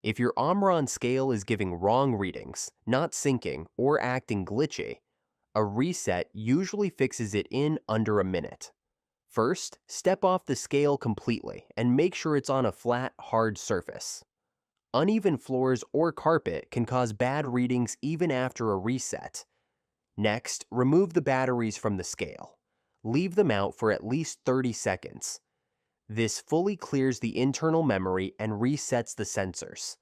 If your Omron scale is giving wrong readings, not syncing, or acting glitchy, a reset usually fixes it in under a minute. First, step off the scale completely and make sure it's on a flat, hard surface. Uneven floors or carpet can cause bad readings even after a reset. Next, remove the batteries from the scale. Leave them out for at least 30 seconds. This fully clears the internal memory and resets the sensors.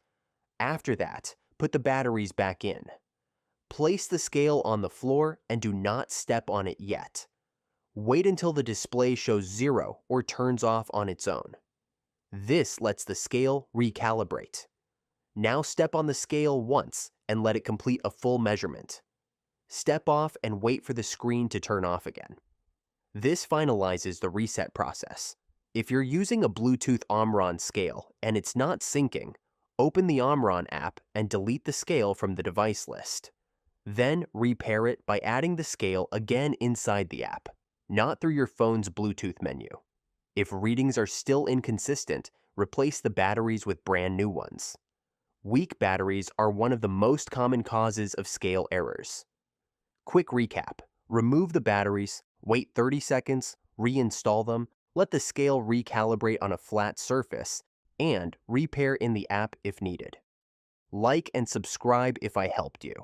After that, put the batteries back in. Place the scale on the floor and do not step on it yet. Wait until the display shows 0 or turns off on its own. This lets the scale recalibrate. Now step on the scale once and let it complete a full measurement. Step off and wait for the screen to turn off again. This finalizes the reset process. If you're using a Bluetooth Omron scale and it's not syncing, open the Omron app and delete the scale from the device list. Then repair it by adding the scale again inside the app, not through your phone's Bluetooth menu. If readings are still inconsistent, replace the batteries with brand new ones. Weak batteries are one of the most common causes of scale errors. Quick recap: remove the batteries, wait 30 seconds, reinstall them, let the scale recalibrate on a flat surface, and repair in the app if needed. Like and subscribe if I helped you.